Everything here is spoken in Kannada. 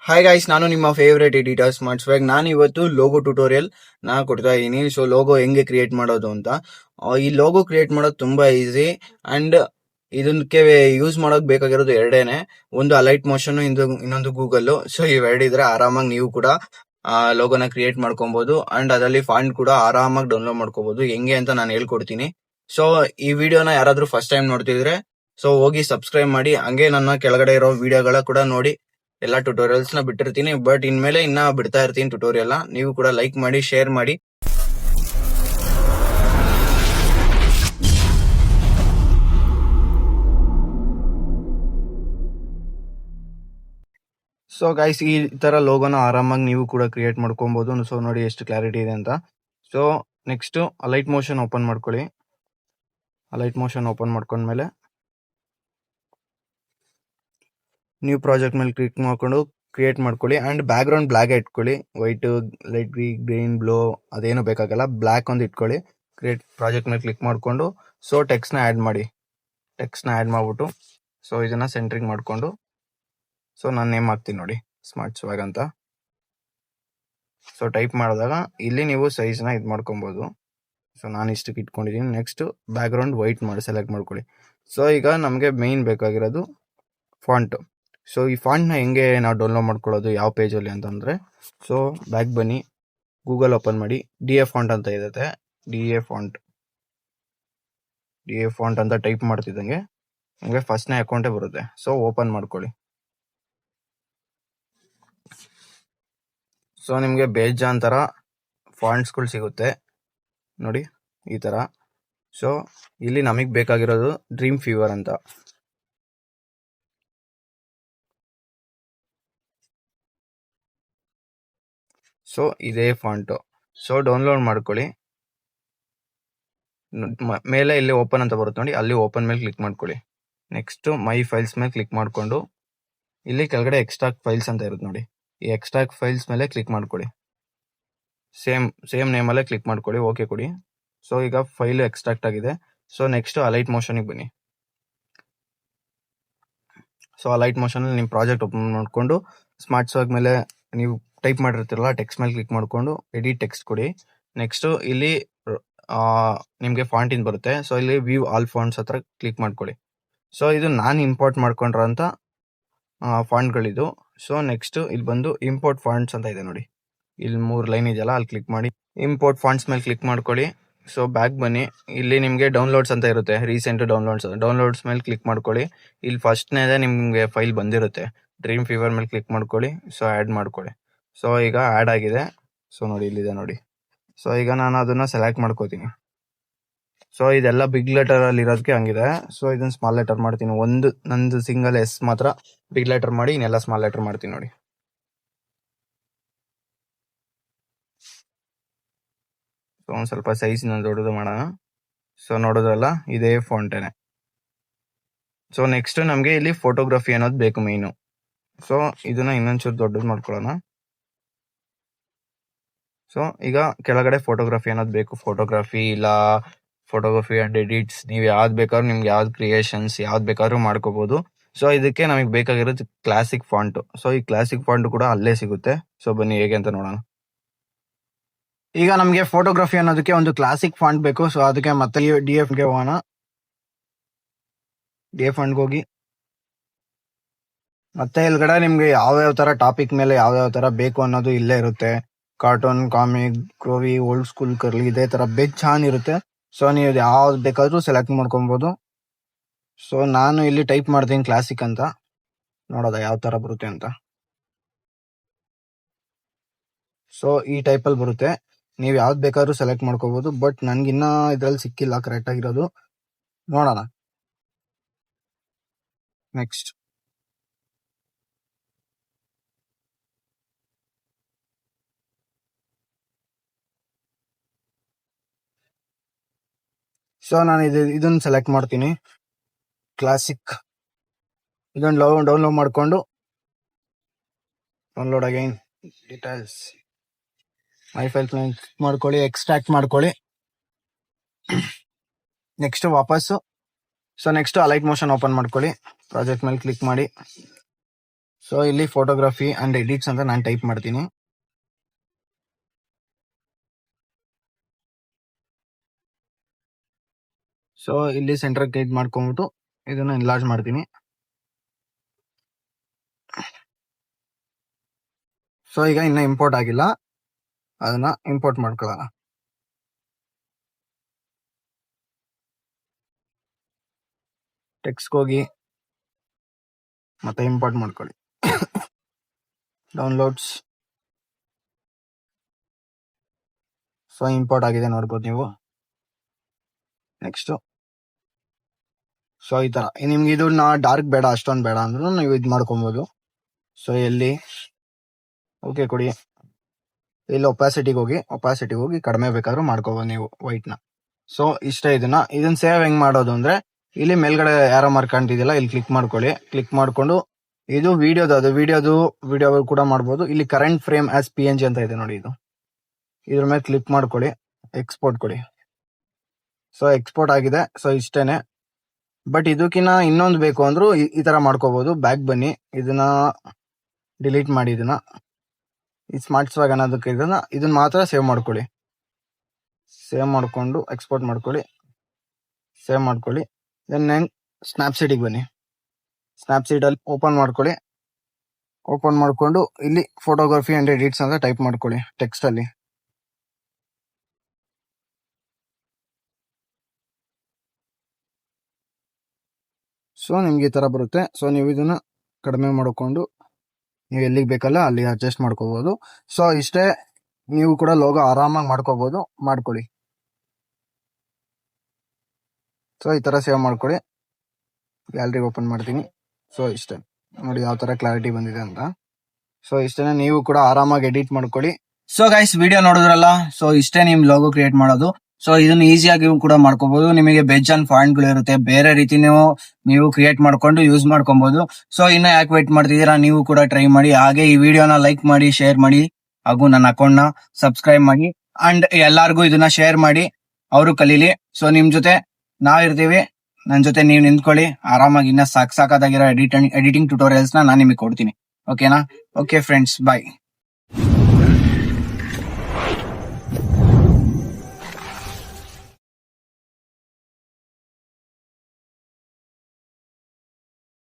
ಹಾಯ್ ಗೈಸ್, ನಾನು ನಿಮ್ಮ ಫೇವ್ರೇಟ್ ಎಡಿಟರ್ ಸ್ಮಾರ್ಟ್ ಸ್ವ್ಯಾಗ್. ನಾನು ಇವತ್ತು ಲೋಗೋ ಟ್ಯುಟೋರಿಯಲ್ ಕೊಡ್ತಾ ಇದ್ದೀನಿ. ಸೊ ಲೋಗೋ ಹೆಂಗೆ ಕ್ರಿಯೇಟ್ ಮಾಡೋದು ಅಂತ. ಈ ಲೋಗೋ ಕ್ರಿಯೇಟ್ ಮಾಡೋದು ತುಂಬಾ ಈಸಿ ಅಂಡ್ ಇದಕ್ಕೆ ಯೂಸ್ ಮಾಡೋಕೆ ಬೇಕಾಗಿರೋದು ಎರಡೇನೆ. ಒಂದು ಅಲೈಟ್ ಮೋಷನ್, ಇನ್ನೊಂದು ಗೂಗಲ್. ಸೊ ಇವೆರಡಿದ್ರೆ ಆರಾಮಾಗಿ ನೀವು ಕೂಡ ಲೋಗೋನ ಕ್ರಿಯೇಟ್ ಮಾಡ್ಕೊಬಹುದು ಅಂಡ್ ಅದರಲ್ಲಿ ಫಾಂಟ್ ಕೂಡ ಆರಾಮಾಗಿ ಡೌನ್ಲೋಡ್ ಮಾಡ್ಕೋಬಹುದು. ಹೆಂಗೆ ಅಂತ ನಾನು ಹೇಳ್ಕೊಡ್ತೀನಿ. ಸೊ ಈ ವಿಡಿಯೋನ ಯಾರಾದ್ರೂ ಫಸ್ಟ್ ಟೈಮ್ ನೋಡ್ತಿದ್ರೆ ಸೊ ಹೋಗಿ ಸಬ್ಸ್ಕ್ರೈಬ್ ಮಾಡಿ. ಹಂಗೆ ನನ್ನ ಕೆಳಗಡೆ ಇರೋ ವಿಡಿಯೋಗಳ ಕೂಡ ನೋಡಿ. ಎಲ್ಲ ಟ್ಯುಟೋರಿಯಲ್ಸ್ ನ ಬಿಟ್ಟಿರ್ತೀನಿ, ಬಟ್ ಇನ್ಮೇಲೆ ಬಿಡ್ತಾ ಇರ್ತೀನಿ ಟ್ಯುಟೋರಿಯಲ್ ನ. ನೀವು ಕೂಡ ಲೈಕ್ ಮಾಡಿ, ಶೇರ್ ಮಾಡಿ. ಸೊ ಗೈಸ್, ಈ ತರ ಲೋಗೋನ ಆರಾಮಾಗಿ ನೀವು ಕೂಡ ಕ್ರಿಯೇಟ್ ಮಾಡ್ಕೊಬಹುದು. ಸೊ ನೋಡಿ ಎಷ್ಟು ಕ್ಲಾರಿಟಿ ಇದೆ ಅಂತ. So next Alight Motion open ಮಾಡ್ಕೊಳ್ಳಿ. ಅಲೈಟ್ ಮೋಷನ್ ಓಪನ್ ಮಾಡ್ಕೊಂಡ್ಮೇಲೆ ನ್ಯೂ ಪ್ರಾಜೆಕ್ಟ್ ಮೇಲೆ ಕ್ಲಿಕ್ ಮಾಡ್ಕೊಂಡು ಕ್ರಿಯೇಟ್ ಮಾಡ್ಕೊಳ್ಳಿ ಅಂಡ್ ಬ್ಯಾಕ್ ಗ್ರೌಂಡ್ ಬ್ಲಾಕ್ ಇಟ್ಕೊಳ್ಳಿ. ವೈಟ್, ಲೈಟ್ ಗ್ರೀನ್, ಬ್ಲೂ ಅದೇನು ಬೇಕಾಗಲ್ಲ. ಬ್ಲಾಕ್ ಒಂದು ಇಟ್ಕೊಳ್ಳಿ. ಕ್ರಿಯೇಟ್ ಪ್ರಾಜೆಕ್ಟ್ ಮೇಲೆ ಕ್ಲಿಕ್ ಮಾಡ್ಕೊಂಡು ಸೊ ಟೆಕ್ಸ್ಟ್ ನ ಆಡ್ ಮಾಡಿ. ಟೆಕ್ಸ್ಟ್ ನ ಆಡ್ ಮಾಡ್ಬಿಟ್ಟು ಸೊ ಇದನ್ನ ಸೆಂಟ್ರಿಂಗ್ ಮಾಡ್ಕೊಂಡು ಸೊ ನಾನು ನೇಮ್ ಹಾಕ್ತೀನಿ ನೋಡಿ, ಸ್ಮಾರ್ಟ್ ಸ್ವ್ಯಾಗ್ ಅಂತ. ಸೊ ಟೈಪ್ ಮಾಡಿದಾಗ ಇಲ್ಲಿ ನೀವು ಸೈಜ್ ನ ಇದು ಮಾಡ್ಕೊಬಹುದು. ಸೊ ನಾನು ಇಷ್ಟಕ್ಕೆ ಇಟ್ಕೊಂಡಿದ್ದೀನಿ. ನೆಕ್ಸ್ಟ್ ಬ್ಯಾಕ್ ಗ್ರೌಂಡ್ ವೈಟ್ ಮಾಡಿ ಸೆಲೆಕ್ಟ್ ಮಾಡ್ಕೊಳ್ಳಿ. ಸೊ ಈಗ ನಮಗೆ ಮೇನ್ ಬೇಕಾಗಿರೋದು ಫಾಂಟ್. ಸೊ ಈ ಫಾಂಟ್ ನ ಹೆಂಗೆ ನಾವು ಡೌನ್ಲೋಡ್ ಮಾಡ್ಕೊಳ್ಳೋದು, ಯಾವ ಪೇಜ್ ಅಲ್ಲಿ ಅಂತಂದ್ರೆ, ಸೊ ಬ್ಯಾಕ್ ಬನ್ನಿ, ಗೂಗಲ್ ಓಪನ್ ಮಾಡಿ. DA ಫಾಂಟ್ ಅಂತ ಇರುತ್ತೆ. DA ಫಾಂಟ್ ಅಂತ ಟೈಪ್ ಮಾಡ್ತಿದ್ದಂಗೆ ನಿಮಗೆ ಫಸ್ಟ್ನೇ ಅಕೌಂಟೇ ಬರುತ್ತೆ. ಸೊ ಓಪನ್ ಮಾಡ್ಕೊಳ್ಳಿ. ಸೊ ನಿಮಗೆ ಬೇಜಾನ್ ತರ ಫಾಂಟ್ಸ್ಗಳು ಸಿಗುತ್ತೆ ನೋಡಿ, ಈ ತರ. ಸೊ ಇಲ್ಲಿ ನಮಗೆ ಬೇಕಾಗಿರೋದು ಡ್ರೀಮ್ ಫೀವರ್ ಅಂತ. ಸೊ ಇದೇ ಫಾಂಟ್. ಸೊ ಡೌನ್ಲೋಡ್ ಮಾಡ್ಕೊಳ್ಳಿ. ಮೇಲೆ ಇಲ್ಲಿ ಓಪನ್ ಅಂತ ಬರುತ್ತೆ ನೋಡಿ, ಅಲ್ಲಿ ಓಪನ್ ಮೇಲೆ ಕ್ಲಿಕ್ ಮಾಡ್ಕೊಳ್ಳಿ. ನೆಕ್ಸ್ಟ್ ಮೈ ಫೈಲ್ಸ್ ಮೇಲೆ ಕ್ಲಿಕ್ ಮಾಡ್ಕೊಂಡು ಇಲ್ಲಿ ಕೆಳಗಡೆ ಎಕ್ಸ್ಟ್ರಾಕ್ಟ್ ಫೈಲ್ಸ್ ಅಂತ ಇರುತ್ತೆ ನೋಡಿ, ಈ ಎಕ್ಸ್ಟ್ರಾಕ್ಟ್ ಫೈಲ್ಸ್ ಮೇಲೆ ಕ್ಲಿಕ್ ಮಾಡ್ಕೊಳ್ಳಿ. ಸೇಮ್ ನೇಮ್ ಅಲ್ಲೇ ಕ್ಲಿಕ್ ಮಾಡ್ಕೊಳ್ಳಿ, ಓಕೆ ಕೊಡಿ. ಸೊ ಈಗ ಫೈಲ್ ಎಕ್ಸ್ಟ್ರಾಕ್ಟ್ ಆಗಿದೆ. ಸೊ ನೆಕ್ಸ್ಟ್ ಅಲೈಟ್ ಮೋಷನ್ಗೆ ಬನ್ನಿ. ಸೊ ಅಲೈಟ್ ಮೋಷನ್ ಅಲ್ಲಿ ನಿಮ್ಮ ಪ್ರಾಜೆಕ್ಟ್ ಓಪನ್ ಮಾಡ್ಕೊಂಡು ಸ್ಮಾರ್ಟ್ ಸ್ವ್ಯಾಗ್ ಮೇಲೆ ನೀವು ಟೈಪ್ ಮಾಡಿರ್ತೀರಲ್ಲ, ಟೆಕ್ಸ್ಟ್ ಮೇಲೆ ಕ್ಲಿಕ್ ಮಾಡ್ಕೊಂಡು ಎಡಿಟ್ ಟೆಕ್ಸ್ಟ್ ಕೊಡಿ. ನೆಕ್ಸ್ಟ್ ಇಲ್ಲಿ ನಿಮಗೆ ಫಾಂಟ್ ಇನ್ ಬರುತ್ತೆ. ಸೊ ಇಲ್ಲಿ ವ್ಯೂ ಆಲ್ ಫಾಂಟ್ಸ್ ಹತ್ರ ಕ್ಲಿಕ್ ಮಾಡ್ಕೊಳ್ಳಿ. ಸೊ ಇದು ನಾನು ಇಂಪೋರ್ಟ್ ಮಾಡ್ಕೊಂಡಿರೋಂಥ ಫಾಂಟ್ಗಳಿದು. ಸೊ ನೆಕ್ಸ್ಟ್ ಇಲ್ಲಿ ಬಂದು ಇಂಪೋರ್ಟ್ ಫಾಂಟ್ಸ್ ಅಂತ ಇದೆ ನೋಡಿ, ಇಲ್ಲಿ 3 ಲೈನ್ ಇದೆಯಲ್ಲ, ಅಲ್ಲಿ ಕ್ಲಿಕ್ ಮಾಡಿ ಇಂಪೋರ್ಟ್ ಫಾಂಟ್ಸ್ ಮೇಲೆ ಕ್ಲಿಕ್ ಮಾಡ್ಕೊಳ್ಳಿ. ಸೊ ಬ್ಯಾಕ್ ಬನ್ನಿ, ಇಲ್ಲಿ ನಿಮಗೆ ಡೌನ್ಲೋಡ್ಸ್ ಅಂತ ಇರುತ್ತೆ, ರೀಸೆಂಟ್ ಡೌನ್ಲೋಡ್ಸ್ ಮೇಲೆ ಕ್ಲಿಕ್ ಮಾಡ್ಕೊಳ್ಳಿ. ಇಲ್ಲಿ ಫಸ್ಟ್ನೇದೇ ನಿಮಗೆ ಫೈಲ್ ಬಂದಿರುತ್ತೆ, ಡ್ರೀಮ್ ಫೀವರ್ ಮೇಲೆ ಕ್ಲಿಕ್ ಮಾಡ್ಕೊಳ್ಳಿ. ಸೊ ಆ್ಯಡ್ ಮಾಡ್ಕೊಳ್ಳಿ. ಸೊ ಈಗ ಆ್ಯಡ್ ಆಗಿದೆ. ಸೊ ನೋಡಿ ಇಲ್ಲಿದೆ ನೋಡಿ. ಸೊ ಈಗ ನಾನು ಅದನ್ನ ಸೆಲೆಕ್ಟ್ ಮಾಡ್ಕೋತೀನಿ. ಸೊ ಇದೆಲ್ಲ ಬಿಗ್ ಲೆಟರ್ ಅಲ್ಲಿ ಇರೋದಕ್ಕೆ ಹಂಗಿದೆ. ಸೊ ಇದನ್ನ ಸ್ಮಾಲ್ ಲೆಟರ್ ಮಾಡ್ತೀನಿ. ನಂದು ಸಿಂಗಲ್ ಎಸ್ ಮಾತ್ರ ಬಿಗ್ ಲೆಟರ್ ಮಾಡಿ, ಇನ್ನೆಲ್ಲ ಸ್ಮಾಲ್ ಲೆಟರ್ ಮಾಡ್ತೀನಿ ನೋಡಿ. ಸೊ ಒಂದ್ ಸ್ವಲ್ಪ ಸೈಜ್ ದೊಡ್ಡದು ಮಾಡೋಣ. ಸೊ ನೋಡೋದ್ರಲ್ಲ, ಇದೇ ಫಾಂಟೇನೆ. ಸೊ ನೆಕ್ಸ್ಟ್ ನಮ್ಗೆ ಇಲ್ಲಿ ಫೋಟೋಗ್ರಫಿ ಅನ್ನೋದು ಬೇಕು ಮೇನು. ಸೊ ಇದನ್ನ ಇನ್ನೊಂಚೂರು ದೊಡ್ಡದು ಮಾಡ್ಕೊಳ್ಳೋಣ. ಸೊ ಈಗ ಕೆಳಗಡೆ ಫೋಟೋಗ್ರಫಿ ಅನ್ನೋದು ಬೇಕು. ಫೋಟೋಗ್ರಫಿ ಅಂಡ್ ಎಡಿಟ್ಸ್, ನೀವು ಯಾವ್ದು ಬೇಕಾದ್ರೂ, ನಿಮ್ಗೆ ಯಾವ್ದು ಕ್ರಿಯೇಷನ್ಸ್ ಯಾವ್ದು ಬೇಕಾದ್ರೂ ಮಾಡ್ಕೋಬಹುದು. ಸೊ ಇದಕ್ಕೆ ನಮಗೆ ಬೇಕಾಗಿರೋದು ಕ್ಲಾಸಿಕ್ ಫಾಂಟ್. ಸೊ ಈ ಕ್ಲಾಸಿಕ್ ಫಾಂಟ್ ಕೂಡ ಅಲ್ಲೇ ಸಿಗುತ್ತೆ. ಸೊ ಬನ್ನಿ ಹೇಗೆ ಅಂತ ನೋಡೋಣ. ಈಗ ನಮಗೆ ಫೋಟೋಗ್ರಫಿ ಅನ್ನೋದಕ್ಕೆ ಒಂದು ಕ್ಲಾಸಿಕ್ ಫಾಂಟ್ ಬೇಕು. ಸೊ ಅದಕ್ಕೆ ಮತ್ತೆ DF ಗೆ ಹೋಗೋಣ. DF ಫಾಂಟ್ಗೆ ಹೋಗಿ ಮತ್ತೆ ಇಲ್ಗಡೆ ನಿಮ್ಗೆ ಯಾವ್ಯಾವ ತರ ಟಾಪಿಕ್ ಮೇಲೆ ಯಾವ್ಯಾವ ತರ ಬೇಕು ಅನ್ನೋದು ಇಲ್ಲೇ ಇರುತ್ತೆ. Cartoon, comic, groovy, old school, curly, ಇದೇ ತರ ಬೇಜಾನ್ ಇರುತ್ತೆ. ಸೊ ನೀವು ಯಾವ್ದು ಬೇಕಾದ್ರೂ ಸೆಲೆಕ್ಟ್ ಮಾಡ್ಕೊಬಹುದು. ಸೊ ನಾನು ಇಲ್ಲಿ ಟೈಪ್ ಮಾಡ್ತೀನಿ ಕ್ಲಾಸಿಕ್ ಅಂತ, ನೋಡೋದ ಯಾವ ತರ ಬರುತ್ತೆ ಅಂತ. ಸೊ ಈ ಟೈಪ್ ಅಲ್ಲಿ ಬರುತ್ತೆ. ನೀವು ಯಾವ್ದು ಬೇಕಾದ್ರೂ ಸೆಲೆಕ್ಟ್ ಮಾಡ್ಕೋಬಹುದು, ಬಟ್ ನನ್ಗಿನ್ನ ಇದ್ರಲ್ಲಿ ಸಿಕ್ಕಿಲ್ಲ ಕರೆಕ್ಟ್ ಆಗಿರೋದು. ನೋಡೋಣ ನೆಕ್ಸ್ಟ್. ಸೊ ನಾನು ಇದನ್ನ ಸೆಲೆಕ್ಟ್ ಮಾಡ್ತೀನಿ, ಕ್ಲಾಸಿಕ್. ಇದನ್ನ ಡೌನ್ಲೋಡ್ ಮಾಡ್ಕೊಂಡು ಡೌನ್ಲೋಡ್ ಅಗೈನ್ ಡೀಟೇಲ್ಸ್ ಮೈ ಫೈಲ್ ಮಾಡ್ಕೊಳ್ಳಿ, ಎಕ್ಸ್ಟ್ರಾಕ್ಟ್ ಮಾಡ್ಕೊಳ್ಳಿ. ನೆಕ್ಸ್ಟ್ ವಾಪಸ್ಸು. So next Alight Motion open ಮಾಡ್ಕೊಳ್ಳಿ, ಪ್ರಾಜೆಕ್ಟ್ ಮೇಲೆ ಕ್ಲಿಕ್ ಮಾಡಿ. ಸೊ ಇಲ್ಲಿ ಫೋಟೋಗ್ರಫಿ ಅಂಡ್ ಎಡಿಟ್ಸ್ ಅಂತ ನಾನು ಟೈಪ್ ಮಾಡ್ತೀನಿ. ಸೊ ಇಲ್ಲಿ ಸೆಂಟರ್ ಕ್ಲಿಕ್ ಮಾಡ್ಕೊಂಡ್ಬಿಟ್ಟು ಇದನ್ನ ಎನ್ಲಾರ್ಜ್ ಮಾಡ್ತೀನಿ. ಸೊ ಈಗ ಇನ್ನ ಇಂಪೋರ್ಟ್ ಆಗಿಲ್ಲ, ಅದನ್ನ ಇಂಪೋರ್ಟ್ ಮಾಡ್ಕೊಳ್ಳೋಣ. ಟೆಕ್ಸ್ಟ್ ಹೋಗಿ ಮತ್ತೆ ಇಂಪೋರ್ಟ್ ಮಾಡ್ಕೊಳ್ಳಿ. ಡೌನ್ಲೋಡ್ಸ್. ಸೊ ಇಂಪೋರ್ಟ್ ಆಗಿದೆ ನೋಡ್ಬೋದು ನೀವು. ನೆಕ್ಸ್ಟ್ ಸೊ ಈ ತರ ನಿಮ್ಗೆ ಇದು ಡಾರ್ಕ್ ಬೇಡ, ಅಷ್ಟೊಂದು ಬೇಡ ಅಂದ್ರೂ ನೀವು ಇದು ಮಾಡ್ಕೊಬಹುದು. ಸೊ ಎಲ್ಲಿ ಓಕೆ ಕೊಡಿ, ಇಲ್ಲಿ ಒಪಾಸಿಟಿಗೆ ಹೋಗಿ ಕಡಿಮೆ ಬೇಕಾದ್ರೂ ಮಾಡ್ಕೋಬಹುದು ನೀವು ವೈಟ್ ನ. ಸೊ ಇಷ್ಟ. ಇದನ್ನ ಸೇವ್ ಹೆಂಗ್ ಮಾಡೋದು ಅಂದ್ರೆ ಇಲ್ಲಿ ಮೇಲ್ಗಡೆ ಯಾರೋ ಮಾರ್ಕ್ ಕಾಣ್ತಿದಿಲ್ಲ, ಇಲ್ಲಿ ಕ್ಲಿಕ್ ಮಾಡ್ಕೊಳ್ಳಿ. ಕ್ಲಿಕ್ ಮಾಡ್ಕೊಂಡು ಇದು ವಿಡಿಯೋ ಕೂಡ ಮಾಡ್ಬೋದು. ಇಲ್ಲಿ ಕರೆಂಟ್ ಫ್ರೇಮ್ ಆಸ್ PNG ಅಂತ ಇದೆ ನೋಡಿ, ಇದ್ರ ಮೇಲೆ ಕ್ಲಿಕ್ ಮಾಡ್ಕೊಳ್ಳಿ, ಎಕ್ಸ್ಪೋರ್ಟ್ ಕೊಡಿ. ಸೊ ಎಕ್ಸ್ಪೋರ್ಟ್ ಆಗಿದೆ. ಸೊ ಇಷ್ಟೇನೆ. ಬಟ್ ಇದಕ್ಕಿನ್ನ ಇನ್ನೊಂದು ಬೇಕು ಅಂದ್ರೂ ಈ ತರ ಮಾಡ್ಕೋಬಹುದು. ಬ್ಯಾಕ್ ಬನ್ನಿ, ಇದನ್ನ ಡಿಲೀಟ್ ಮಾಡಿ, ಈ ಸ್ಮಾರ್ಟ್ ಸ್ವಾಗ್ ಅನ್ನೋದಕ್ಕೆ ಇದನ್ನ ಮಾತ್ರ ಸೇವ್ ಮಾಡ್ಕೊಳ್ಳಿ. ಸೇವ್ ಮಾಡ್ಕೊಂಡು ಎಕ್ಸ್ಪೋರ್ಟ್ ಮಾಡ್ಕೊಳ್ಳಿ, ಸೇವ್ ಮಾಡ್ಕೊಳ್ಳಿ. ದೆನ್ ಸ್ನ್ಯಾಪ್ಸೀಟಿಗೆ ಬನ್ನಿ. ಸ್ನ್ಯಾಪ್ಸೀಟ್ ಅಲ್ಲಿ ಓಪನ್ ಮಾಡ್ಕೊಳ್ಳಿ. ಓಪನ್ ಮಾಡ್ಕೊಂಡು ಇಲ್ಲಿ ಫೋಟೋಗ್ರಫಿ ಅಂಡ್ ಎಡಿಟ್ಸ್ ಅಂತ ಟೈಪ್ ಮಾಡ್ಕೊಳ್ಳಿ ಟೆಕ್ಸ್ಟ್ ಅಲ್ಲಿ. ಸೊ ನಿಮ್ಗೆ ಈ ತರ ಬರುತ್ತೆ. ಸೊ ನೀವು ಇದನ್ನ ಕಡಿಮೆ ಮಾಡ್ಕೊಂಡು ನೀವು ಎಲ್ಲಿಗೆ ಬೇಕಲ್ಲ ಅಲ್ಲಿ ಅಡ್ಜಸ್ಟ್ ಮಾಡ್ಕೋಬಹುದು. ಸೊ ಇಷ್ಟೇ, ನೀವು ಕೂಡ ಲೋಗೋ ಆರಾಮಾಗಿ ಮಾಡ್ಕೋಬಹುದು. ಮಾಡ್ಕೊಳ್ಳಿ. ಸೊ ಈ ತರ ಸೇವ್ ಮಾಡ್ಕೊಳ್ಳಿ. ಗ್ಯಾಲರಿ ಓಪನ್ ಮಾಡ್ತೀನಿ. ಸೊ ಇಷ್ಟೇ ನೋಡಿ ಯಾವ ತರ ಕ್ಲಾರಿಟಿ ಬಂದಿದೆ ಅಂತ. ಸೊ ಇಷ್ಟೇನೆ, ನೀವು ಕೂಡ ಆರಾಮಾಗಿ ಎಡಿಟ್ ಮಾಡ್ಕೊಳ್ಳಿ. ಸೊ ಗೈಸ್, ವಿಡಿಯೋ ನೋಡಿದ್ರಲ್ಲ. ಸೊ ಇಷ್ಟೇ ನಿಮ್ ಲೋಗೋ ಕ್ರಿಯೇಟ್ ಮಾಡೋದು. ಸೊ ಇದನ್ನ ಈಸಿಯಾಗಿ ಕೂಡ ಮಾಡ್ಕೋಬಹುದು. ನಿಮಗೆ ಬೇಜಾನ್ ಪಾಯಿಂಟ್ ಗಳು ಇರುತ್ತೆ, ಬೇರೆ ರೀತಿ ನೀವು ಕ್ರಿಯೇಟ್ ಮಾಡ್ಕೊಂಡು ಯೂಸ್ ಮಾಡ್ಕೊಬಹುದು. ಸೊ ಇನ್ನ ಯಾಕೆ ವೇಟ್ ಮಾಡ್ತಿದ್ದೀರಾ, ನೀವು ಕೂಡ ಟ್ರೈ ಮಾಡಿ. ಹಾಗೆ ಈ ವಿಡಿಯೋನ ಲೈಕ್ ಮಾಡಿ, ಶೇರ್ ಮಾಡಿ, ಹಾಗೂ ನನ್ನ ಅಕೌಂಟ್ ನ ಸಬ್ಸ್ಕ್ರೈಬ್ ಮಾಡಿ. ಅಂಡ್ ಎಲ್ಲಾರ್ಗು ಇದನ್ನ ಶೇರ್ ಮಾಡಿ, ಅವರು ಕಲೀಲಿ. ಸೊ ನಿಮ್ ಜೊತೆ ನಾವಿರ್ತೀವಿ, ನನ್ ಜೊತೆ ನೀವು ನಿಂತ್ಕೊಳ್ಳಿ. ಆರಾಮಾಗಿ ಇನ್ನ ಸಾಕಾಗಿರೋ ಎಡಿಟಿಂಗ್ ಟ್ಯುಟೋರಿಯಲ್ಸ್ ನಾನು ನಿಮಗೆ ಕೊಡ್ತೀನಿ. ಓಕೆನಾ? ಓಕೆ ಫ್ರೆಂಡ್ಸ್, ಬಾಯ್.